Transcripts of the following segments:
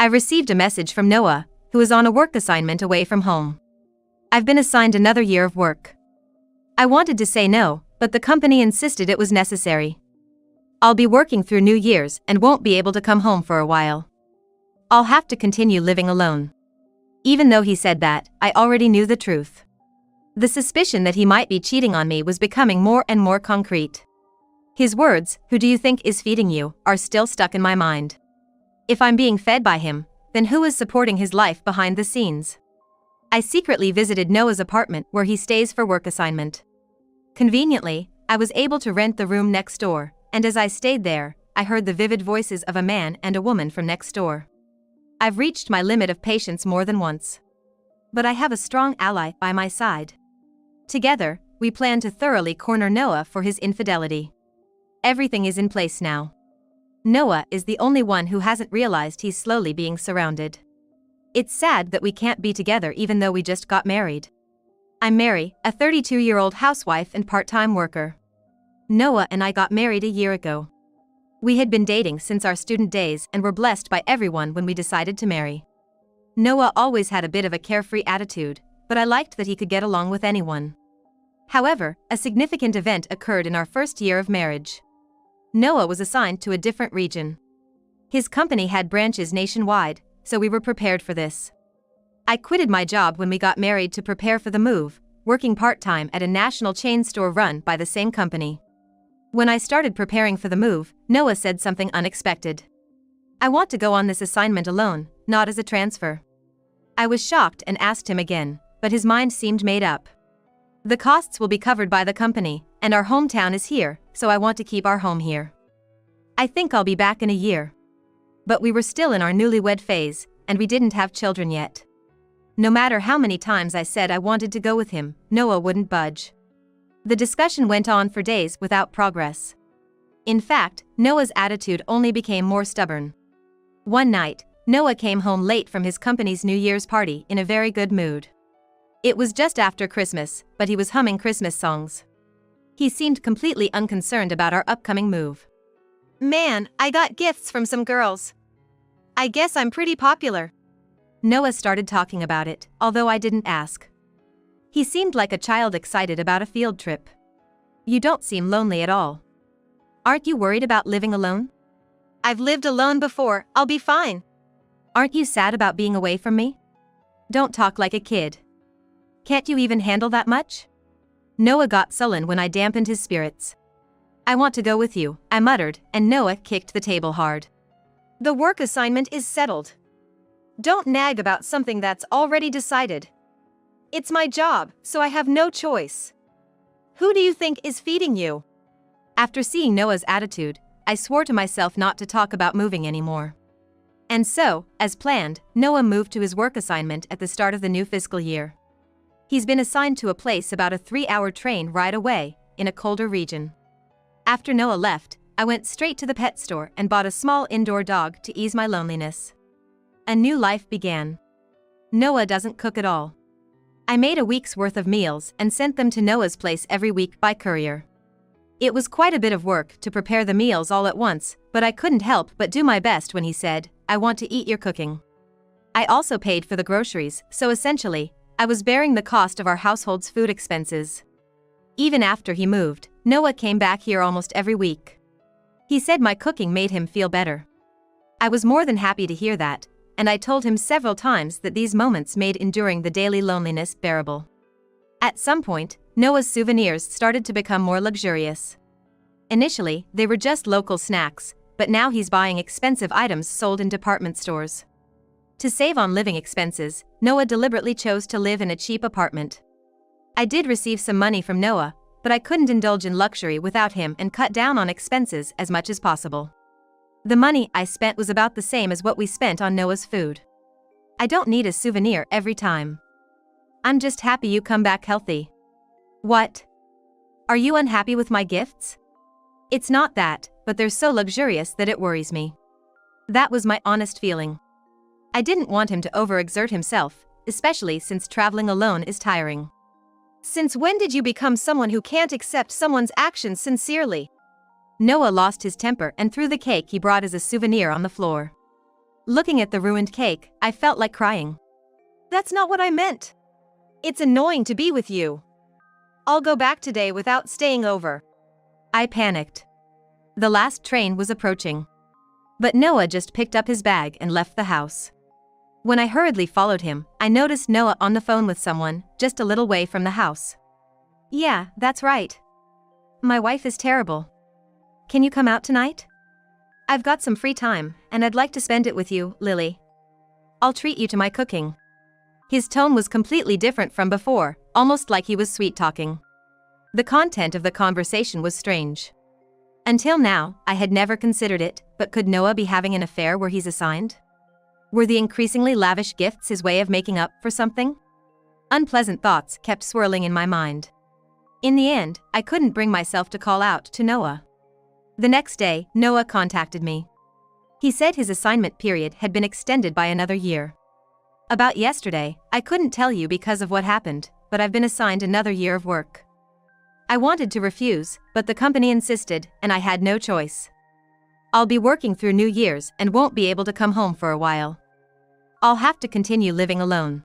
I received a message from Noah, who is on a work assignment away from home. I've been assigned another year of work. I wanted to say no, but the company insisted it was necessary. I'll be working through New Year's and won't be able to come home for a while. I'll have to continue living alone. Even though he said that, I already knew the truth. The suspicion that he might be cheating on me was becoming more and more concrete. His words, "Who do you think is feeding you?" are still stuck in my mind. If I'm being fed by him, then who is supporting his life behind the scenes? I secretly visited Noah's apartment where he stays for work assignment. Conveniently, I was able to rent the room next door, and as I stayed there, I heard the vivid voices of a man and a woman from next door. I've reached my limit of patience more than once. But I have a strong ally by my side. Together, we plan to thoroughly corner Noah for his infidelity. Everything is in place now. Noah is the only one who hasn't realized he's slowly being surrounded. It's sad that we can't be together even though we just got married. I'm Mary, a 32-year-old housewife and part-time worker. Noah and I got married a year ago. We had been dating since our student days and were blessed by everyone when we decided to marry. Noah always had a bit of a carefree attitude, but I liked that he could get along with anyone. However, a significant event occurred in our first year of marriage. Noah was assigned to a different region. His company had branches nationwide, so we were prepared for this. I quitted my job when we got married to prepare for the move, working part-time at a national chain store run by the same company. When I started preparing for the move, Noah said something unexpected. "I want to go on this assignment alone, not as a transfer." I was shocked and asked him again, but his mind seemed made up. "The costs will be covered by the company, and our hometown is here, so I want to keep our home here. I think I'll be back in a year." But we were still in our newlywed phase, and we didn't have children yet. No matter how many times I said I wanted to go with him, Noah wouldn't budge. The discussion went on for days without progress. In fact, Noah's attitude only became more stubborn. One night, Noah came home late from his company's New Year's party in a very good mood. It was just after Christmas, but he was humming Christmas songs. He seemed completely unconcerned about our upcoming move. "Man, I got gifts from some girls. I guess I'm pretty popular." Noah started talking about it, although I didn't ask. He seemed like a child excited about a field trip. "You don't seem lonely at all. Aren't you worried about living alone?" "I've lived alone before, I'll be fine." "Aren't you sad about being away from me?" "Don't talk like a kid. Can't you even handle that much?" Noah got sullen when I dampened his spirits. "I want to go with you," I muttered, and Noah kicked the table hard. "The work assignment is settled. Don't nag about something that's already decided. It's my job, so I have no choice. Who do you think is feeding you?" After seeing Noah's attitude, I swore to myself not to talk about moving anymore. And so, as planned, Noah moved to his work assignment at the start of the new fiscal year. He's been assigned to a place about a 3-hour train ride away, in a colder region. After Noah left, I went straight to the pet store and bought a small indoor dog to ease my loneliness. A new life began. Noah doesn't cook at all. I made a week's worth of meals and sent them to Noah's place every week by courier. It was quite a bit of work to prepare the meals all at once, but I couldn't help but do my best when he said, "I want to eat your cooking." I also paid for the groceries, so essentially, I was bearing the cost of our household's food expenses. Even after he moved, Noah came back here almost every week. He said my cooking made him feel better. I was more than happy to hear that, and I told him several times that these moments made enduring the daily loneliness bearable. At some point, Noah's souvenirs started to become more luxurious. Initially, they were just local snacks, but now he's buying expensive items sold in department stores. To save on living expenses, Noah deliberately chose to live in a cheap apartment. I did receive some money from Noah, but I couldn't indulge in luxury without him and cut down on expenses as much as possible. The money I spent was about the same as what we spent on Noah's food. I don't need a souvenir every time. I'm just happy you come back healthy. What? Are you unhappy with my gifts? It's not that, but they're so luxurious that it worries me. That was my honest feeling. I didn't want him to overexert himself, especially since traveling alone is tiring. "Since when did you become someone who can't accept someone's actions sincerely?" Noah lost his temper and threw the cake he brought as a souvenir on the floor. Looking at the ruined cake, I felt like crying. That's not what I meant. It's annoying to be with you. I'll go back today without staying over. I panicked. The last train was approaching. But Noah just picked up his bag and left the house. When I hurriedly followed him, I noticed Noah on the phone with someone, just a little way from the house. Yeah, that's right. My wife is terrible. Can you come out tonight? I've got some free time, and I'd like to spend it with you, Lily. I'll treat you to my cooking. His tone was completely different from before, almost like he was sweet-talking. The content of the conversation was strange. Until now, I had never considered it, but could Noah be having an affair where he's assigned? Were the increasingly lavish gifts his way of making up for something? Unpleasant thoughts kept swirling in my mind. In the end, I couldn't bring myself to call out to Noah. The next day, Noah contacted me. He said his assignment period had been extended by another year. About yesterday, I couldn't tell you because of what happened, but I've been assigned another year of work. I wanted to refuse, but the company insisted, and I had no choice. I'll be working through New Year's and won't be able to come home for a while. I'll have to continue living alone.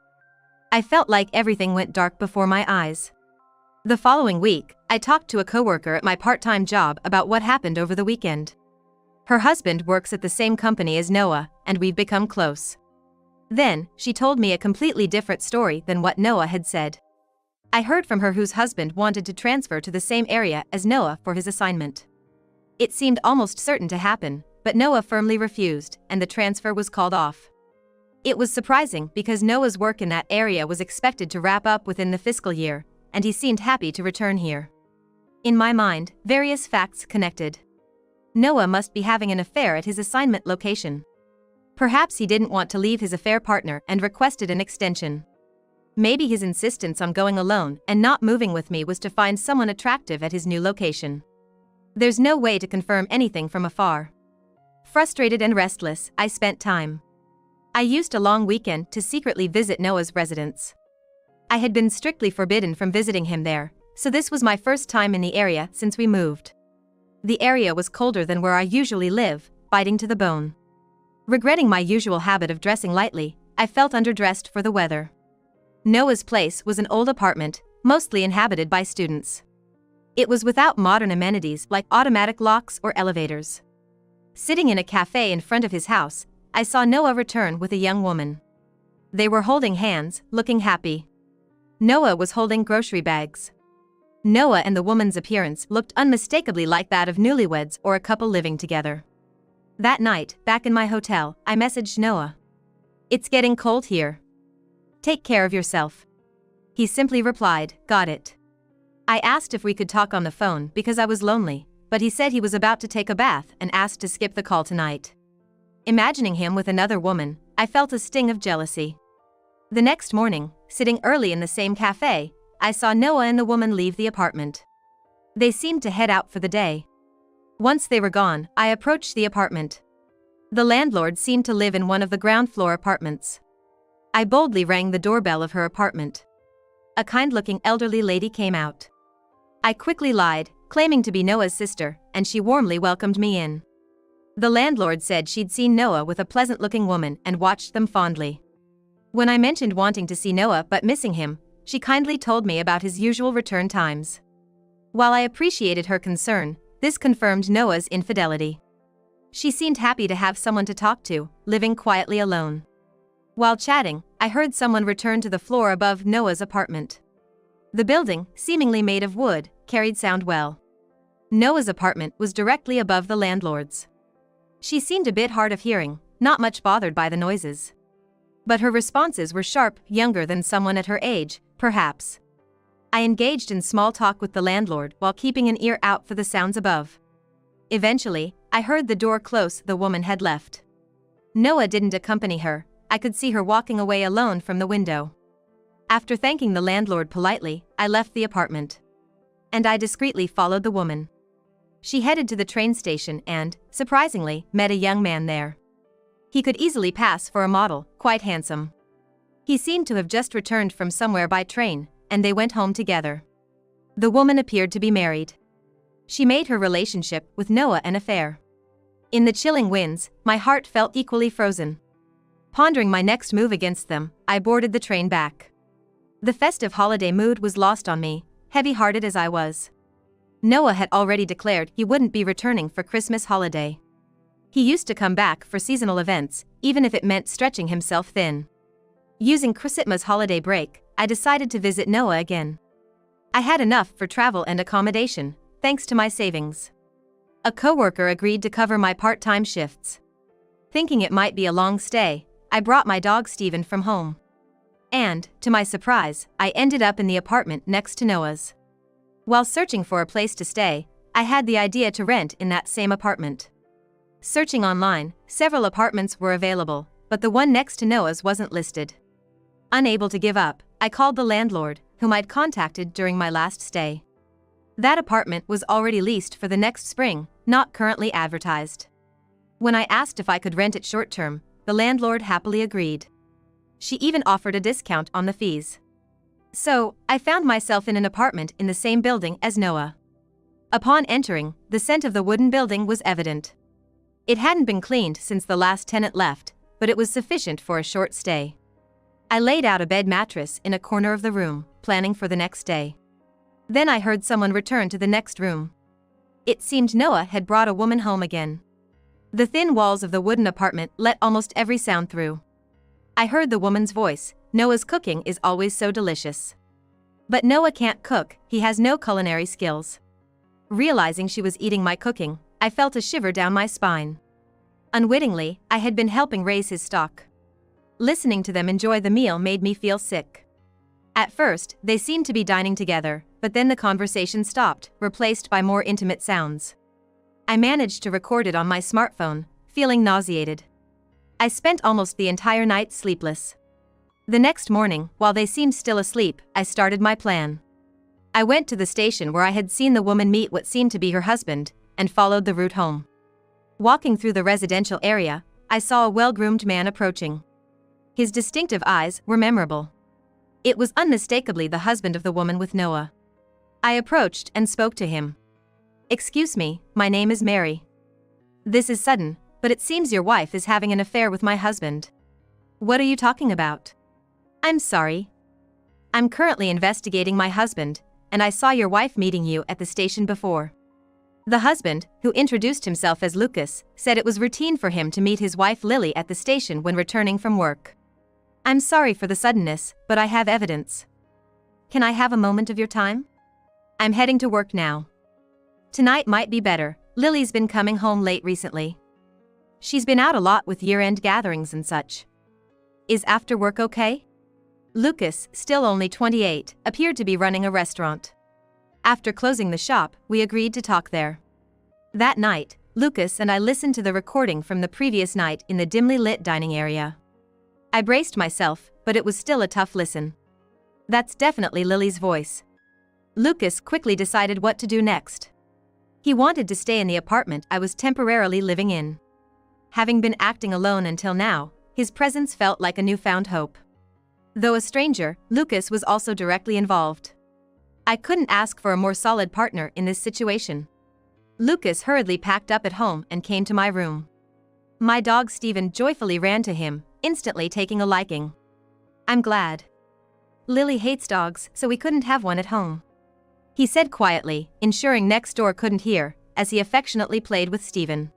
I felt like everything went dark before my eyes. The following week, I talked to a coworker at my part-time job about what happened over the weekend. Her husband works at the same company as Noah, and we've become close. Then, she told me a completely different story than what Noah had said. I heard from her whose husband wanted to transfer to the same area as Noah for his assignment. It seemed almost certain to happen, but Noah firmly refused, and the transfer was called off. It was surprising because Noah's work in that area was expected to wrap up within the fiscal year, and he seemed happy to return here. In my mind, various facts connected. Noah must be having an affair at his assignment location. Perhaps he didn't want to leave his affair partner and requested an extension. Maybe his insistence on going alone and not moving with me was to find someone attractive at his new location. There's no way to confirm anything from afar. Frustrated and restless, I spent time. I used a long weekend to secretly visit Noah's residence. I had been strictly forbidden from visiting him there, so this was my first time in the area since we moved. The area was colder than where I usually live, biting to the bone. Regretting my usual habit of dressing lightly, I felt underdressed for the weather. Noah's place was an old apartment, mostly inhabited by students. It was without modern amenities like automatic locks or elevators. Sitting in a cafe in front of his house, I saw Noah return with a young woman. They were holding hands, looking happy. Noah was holding grocery bags. Noah and the woman's appearance looked unmistakably like that of newlyweds or a couple living together. That night, back in my hotel, I messaged Noah. It's getting cold here. Take care of yourself. He simply replied, got it. I asked if we could talk on the phone because I was lonely, but he said he was about to take a bath and asked to skip the call tonight. Imagining him with another woman, I felt a sting of jealousy. The next morning, sitting early in the same cafe, I saw Noah and the woman leave the apartment. They seemed to head out for the day. Once they were gone, I approached the apartment. The landlord seemed to live in one of the ground floor apartments. I boldly rang the doorbell of her apartment. A kind-looking elderly lady came out. I quickly lied, claiming to be Noah's sister, and she warmly welcomed me in. The landlord said she'd seen Noah with a pleasant-looking woman and watched them fondly. When I mentioned wanting to see Noah but missing him, she kindly told me about his usual return times. While I appreciated her concern, this confirmed Noah's infidelity. She seemed happy to have someone to talk to, living quietly alone. While chatting, I heard someone return to the floor above Noah's apartment. The building, seemingly made of wood, carried sound well. Noah's apartment was directly above the landlord's. She seemed a bit hard of hearing, not much bothered by the noises. But her responses were sharp, younger than someone at her age, perhaps. I engaged in small talk with the landlord while keeping an ear out for the sounds above. Eventually, I heard the door close the woman had left. Noah didn't accompany her. I could see her walking away alone from the window. After thanking the landlord politely, I left the apartment. And I discreetly followed the woman. She headed to the train station and, surprisingly, met a young man there. He could easily pass for a model, quite handsome. He seemed to have just returned from somewhere by train, and they went home together. The woman appeared to be married. She made her relationship with Noah an affair. In the chilling winds, my heart felt equally frozen. Pondering my next move against them, I boarded the train back. The festive holiday mood was lost on me, heavy-hearted as I was. Noah had already declared he wouldn't be returning for Christmas holiday. He used to come back for seasonal events, even if it meant stretching himself thin. Using Christmas holiday break, I decided to visit Noah again. I had enough for travel and accommodation, thanks to my savings. A coworker agreed to cover my part-time shifts. Thinking it might be a long stay, I brought my dog Steven from home. And, to my surprise, I ended up in the apartment next to Noah's. While searching for a place to stay, I had the idea to rent in that same apartment. Searching online, several apartments were available, but the one next to Noah's wasn't listed. Unable to give up, I called the landlord, whom I'd contacted during my last stay. That apartment was already leased for the next spring, not currently advertised. When I asked if I could rent it short-term, the landlord happily agreed. She even offered a discount on the fees. So, I found myself in an apartment in the same building as Noah. Upon entering, the scent of the wooden building was evident. It hadn't been cleaned since the last tenant left, but it was sufficient for a short stay. I laid out a bed mattress in a corner of the room, planning for the next day. Then I heard someone return to the next room. It seemed Noah had brought a woman home again. The thin walls of the wooden apartment let almost every sound through. I heard the woman's voice, "Noah's cooking is always so delicious." But Noah can't cook, he has no culinary skills. Realizing she was eating my cooking, I felt a shiver down my spine. Unwittingly, I had been helping raise his stock. Listening to them enjoy the meal made me feel sick. At first, they seemed to be dining together, but then the conversation stopped, replaced by more intimate sounds. I managed to record it on my smartphone, feeling nauseated. I spent almost the entire night sleepless. The next morning, while they seemed still asleep, I started my plan. I went to the station where I had seen the woman meet what seemed to be her husband, and followed the route home. Walking through the residential area, I saw a well-groomed man approaching. His distinctive eyes were memorable. It was unmistakably the husband of the woman with Noah. I approached and spoke to him. "Excuse me, my name is Mary. This is sudden, but it seems your wife is having an affair with my husband." "What are you talking about?" "I'm sorry. I'm currently investigating my husband, and I saw your wife meeting you at the station before." The husband, who introduced himself as Lucas, said it was routine for him to meet his wife Lily at the station when returning from work. "I'm sorry for the suddenness, but I have evidence. Can I have a moment of your time? I'm heading to work now. Tonight might be better, Lily's been coming home late recently. She's been out a lot with year-end gatherings and such. Is after work okay?" Lucas, still only 28, appeared to be running a restaurant. After closing the shop, we agreed to talk there. That night, Lucas and I listened to the recording from the previous night in the dimly lit dining area. I braced myself, but it was still a tough listen. That's definitely Lily's voice. Lucas quickly decided what to do next. He wanted to stay in the apartment I was temporarily living in. Having been acting alone until now, his presence felt like a newfound hope. Though a stranger, Lucas was also directly involved. I couldn't ask for a more solid partner in this situation. Lucas hurriedly packed up at home and came to my room. My dog Steven joyfully ran to him, instantly taking a liking. "I'm glad. Lily hates dogs, so we couldn't have one at home," he said quietly, ensuring next door couldn't hear, as he affectionately played with Steven.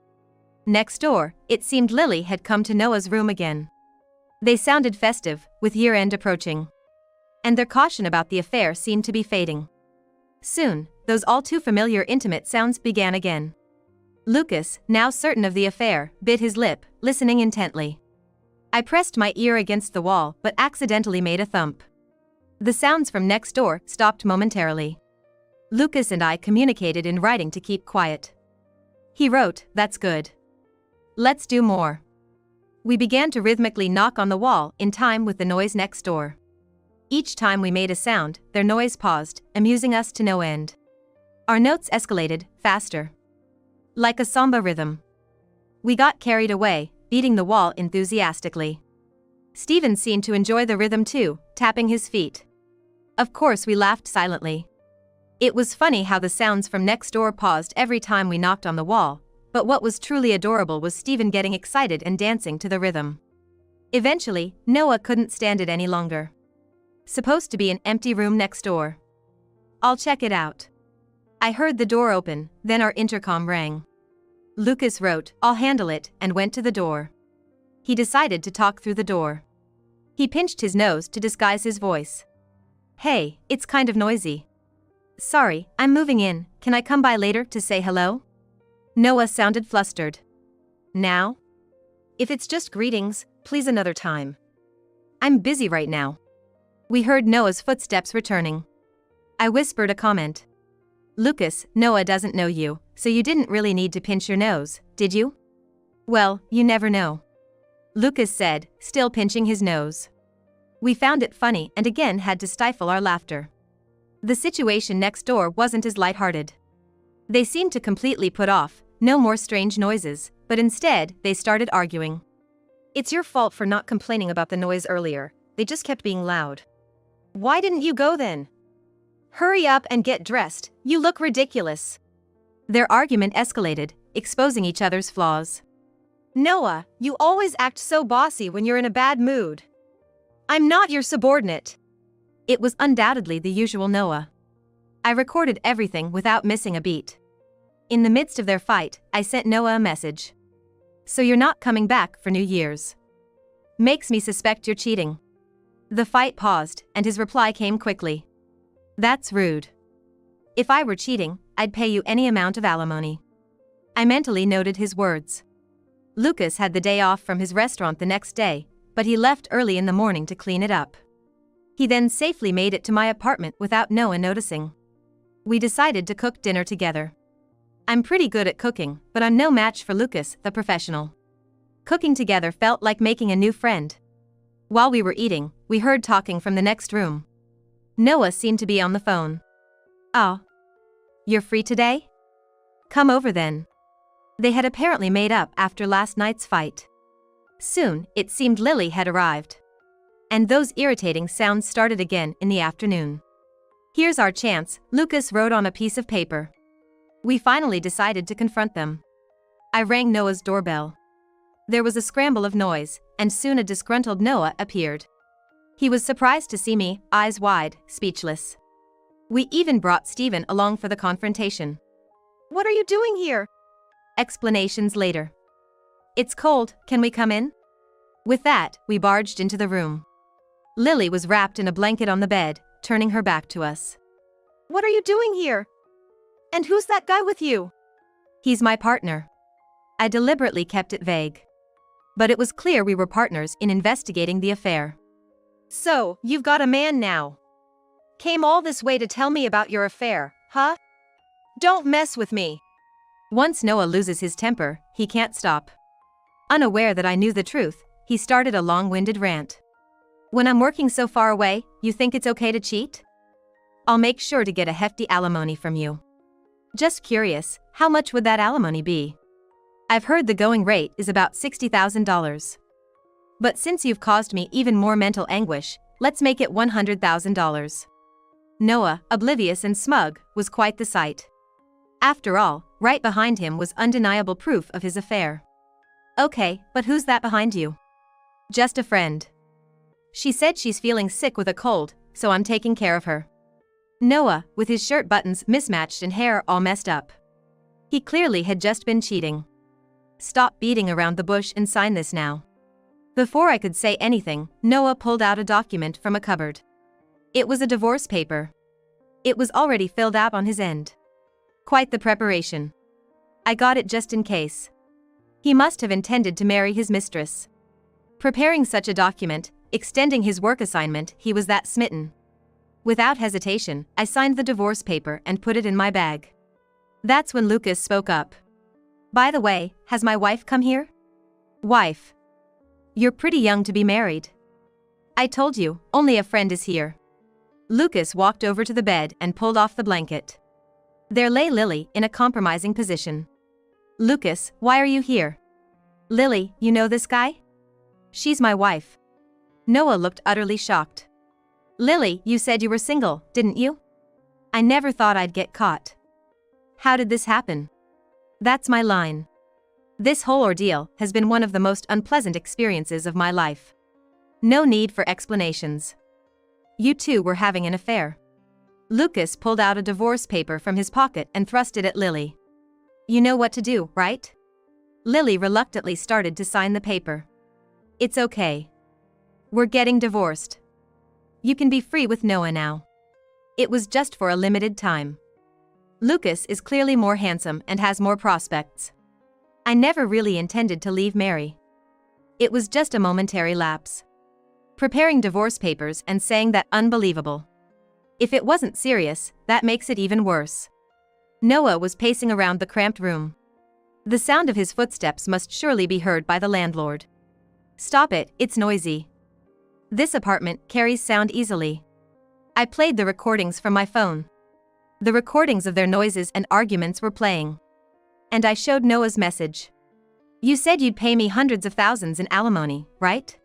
Next door, it seemed Lily had come to Noah's room again. They sounded festive, with year-end approaching. And their caution about the affair seemed to be fading. Soon, those all-too-familiar intimate sounds began again. Lucas, now certain of the affair, bit his lip, listening intently. I pressed my ear against the wall but accidentally made a thump. The sounds from next door stopped momentarily. Lucas and I communicated in writing to keep quiet. He wrote, "That's good. Let's do more." We began to rhythmically knock on the wall in time with the noise next door. Each time we made a sound, their noise paused, amusing us to no end. Our notes escalated, faster. Like a samba rhythm. We got carried away, beating the wall enthusiastically. Steven seemed to enjoy the rhythm too, tapping his feet. Of course we laughed silently. It was funny how the sounds from next door paused every time we knocked on the wall, but what was truly adorable was Steven getting excited and dancing to the rhythm. Eventually, Noah couldn't stand it any longer. Supposed to be an empty room next door. I'll check it out. I heard the door open, then our intercom rang. Lucas wrote, "I'll handle it," and went to the door. He decided to talk through the door. He pinched his nose to disguise his voice. "Hey, it's kind of noisy. Sorry, I'm moving in, can I come by later to say hello?" Noah sounded flustered. "Now? If it's just greetings, please another time. I'm busy right now." We heard Noah's footsteps returning. I whispered a comment. "Lucas, Noah doesn't know you, so you didn't really need to pinch your nose, did you?" "Well, you never know," Lucas said, still pinching his nose. We found it funny and again had to stifle our laughter. The situation next door wasn't as lighthearted. They seemed to completely put off, no more strange noises, but instead, they started arguing. "It's your fault for not complaining about the noise earlier, they just kept being loud. Why didn't you go then? Hurry up and get dressed, you look ridiculous." Their argument escalated, exposing each other's flaws. "Noah, you always act so bossy when you're in a bad mood. I'm not your subordinate." It was undoubtedly the usual Noah. I recorded everything without missing a beat. In the midst of their fight, I sent Noah a message. "So you're not coming back for New Year's. Makes me suspect you're cheating." The fight paused, and his reply came quickly. "That's rude. If I were cheating, I'd pay you any amount of alimony." I mentally noted his words. Lucas had the day off from his restaurant the next day, but he left early in the morning to clean it up. He then safely made it to my apartment without Noah noticing. We decided to cook dinner together. I'm pretty good at cooking, but I'm no match for Lucas, the professional. Cooking together felt like making a new friend. While we were eating, we heard talking from the next room. Noah seemed to be on the phone. "Oh. You're free today? Come over then." They had apparently made up after last night's fight. Soon, it seemed Lily had arrived. And those irritating sounds started again in the afternoon. "Here's our chance," Lucas wrote on a piece of paper. We finally decided to confront them. I rang Noah's doorbell. There was a scramble of noise, and soon a disgruntled Noah appeared. He was surprised to see me, eyes wide, speechless. We even brought Stephen along for the confrontation. "What are you doing here?" Explanations later. "It's cold, can we come in?" With that, we barged into the room. Lily was wrapped in a blanket on the bed, turning her back to us. "What are you doing here? And who's that guy with you?" "He's my partner." I deliberately kept it vague. But it was clear we were partners in investigating the affair. "So, you've got a man now. Came all this way to tell me about your affair, huh? Don't mess with me." Once Noah loses his temper, he can't stop. Unaware that I knew the truth, he started a long-winded rant. "When I'm working so far away, you think it's okay to cheat? I'll make sure to get a hefty alimony from you." Just curious, how much would that alimony be? I've heard the going rate is about $60,000. But since you've caused me even more mental anguish, let's make it $100,000. Noah, oblivious and smug, was quite the sight. After all, right behind him was undeniable proof of his affair. "Okay, but who's that behind you?" "Just a friend. She said she's feeling sick with a cold, so I'm taking care of her." Noah, with his shirt buttons mismatched and hair all messed up. He clearly had just been cheating. "Stop beating around the bush and sign this now." Before I could say anything, Noah pulled out a document from a cupboard. It was a divorce paper. It was already filled out on his end. Quite the preparation. I got it just in case. He must have intended to marry his mistress. Preparing such a document, extending his work assignment, he was that smitten. Without hesitation, I signed the divorce paper and put it in my bag. That's when Lucas spoke up. "By the way, has my wife come here?" "Wife? You're pretty young to be married." "I told you, only a friend is here." Lucas walked over to the bed and pulled off the blanket. There lay Lily in a compromising position. "Lucas, why are you here?" "Lily, you know this guy?" "She's my wife." Noah looked utterly shocked. "Lily, you said you were single, didn't you?" "I never thought I'd get caught." "How did this happen?" "That's my line. This whole ordeal has been one of the most unpleasant experiences of my life. No need for explanations. You two were having an affair. Lucas pulled out a divorce paper from his pocket and thrust it at Lily. You know what to do, right? Lily reluctantly started to sign the paper. It's okay. We're getting divorced. You can be free with Noah now. It was just for a limited time. Lucas is clearly more handsome and has more prospects. I never really intended to leave Mary. It was just a momentary lapse. Preparing divorce papers and saying that unbelievable. If it wasn't serious, that makes it even worse. Noah was pacing around the cramped room. The sound of his footsteps must surely be heard by the landlord. Stop it, it's noisy. This apartment carries sound easily. I played the recordings from my phone. The recordings of their noises and arguments were playing. And I showed Noah's message. You said you'd pay me hundreds of thousands in alimony, right?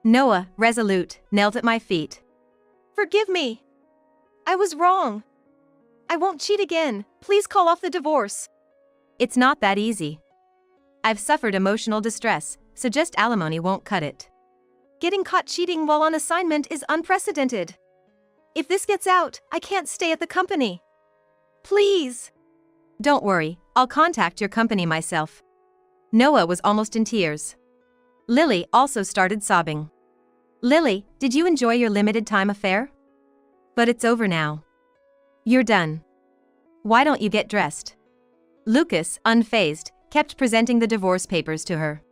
Noah, resolute, knelt at my feet. Forgive me. I was wrong. I won't cheat again. Please call off the divorce. It's not that easy. I've suffered emotional distress, so just alimony won't cut it. Getting caught cheating while on assignment is unprecedented. If this gets out, I can't stay at the company. Please. Don't worry, I'll contact your company myself. Noah was almost in tears. Lily also started sobbing. Lily, did you enjoy your limited-time affair? But it's over now. You're done. Why don't you get dressed? Lucas, unfazed, kept presenting the divorce papers to her.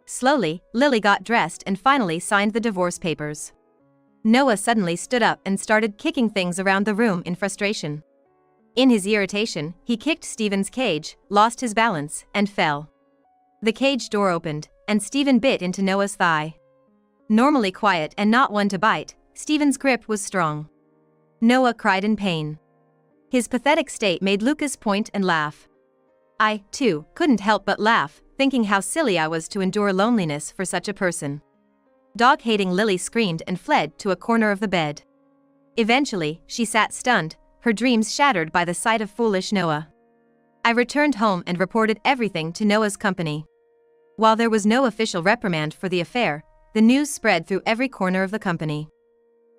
Slowly, Lily got dressed and finally signed the divorce papers. Noah suddenly stood up and started kicking things around the room in frustration. In his irritation, he kicked Stephen's cage, lost his balance, and fell. The cage door opened, and Stephen bit into Noah's thigh. Normally quiet and not one to bite, Stephen's grip was strong. Noah cried in pain. His pathetic state made Lucas point and laugh. I, too, couldn't help but laugh, thinking how silly I was to endure loneliness for such a person. Dog-hating Lily screamed and fled to a corner of the bed. Eventually, she sat stunned, her dreams shattered by the sight of foolish Noah. I returned home and reported everything to Noah's company. While there was no official reprimand for the affair, the news spread through every corner of the company.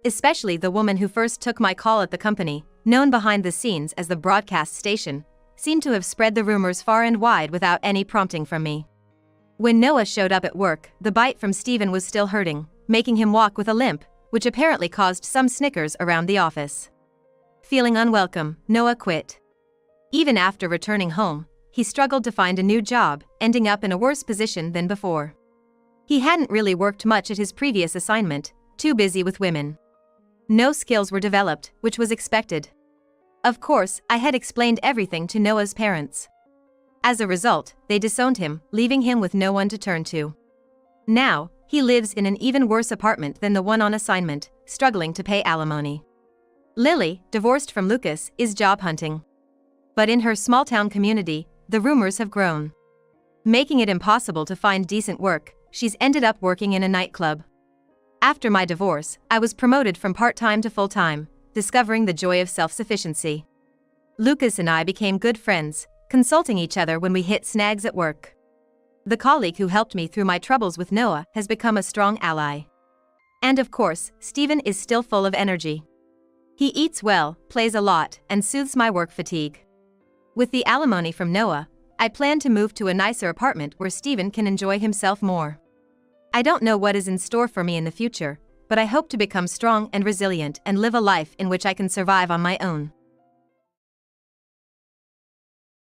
Especially the woman who first took my call at the company, known behind the scenes as the broadcast station, seemed to have spread the rumors far and wide without any prompting from me. When Noah showed up at work, the bite from Stephen was still hurting, making him walk with a limp, which apparently caused some snickers around the office. Feeling unwelcome, Noah quit. Even after returning home, he struggled to find a new job, ending up in a worse position than before. He hadn't really worked much at his previous assignment, too busy with women. No skills were developed, which was expected. Of course, I had explained everything to Noah's parents. As a result, they disowned him, leaving him with no one to turn to. Now, he lives in an even worse apartment than the one on assignment, struggling to pay alimony. Lily, divorced from Lucas, is job hunting. But in her small-town community, the rumors have grown. Making it impossible to find decent work, she's ended up working in a nightclub. After my divorce, I was promoted from part-time to full-time, discovering the joy of self-sufficiency. Lucas and I became good friends, consulting each other when we hit snags at work. The colleague who helped me through my troubles with Noah has become a strong ally. And of course, Stephen is still full of energy. He eats well, plays a lot, and soothes my work fatigue. With the alimony from Noah, I plan to move to a nicer apartment where Stephen can enjoy himself more. I don't know what is in store for me in the future, but I hope to become strong and resilient and live a life in which I can survive on my own.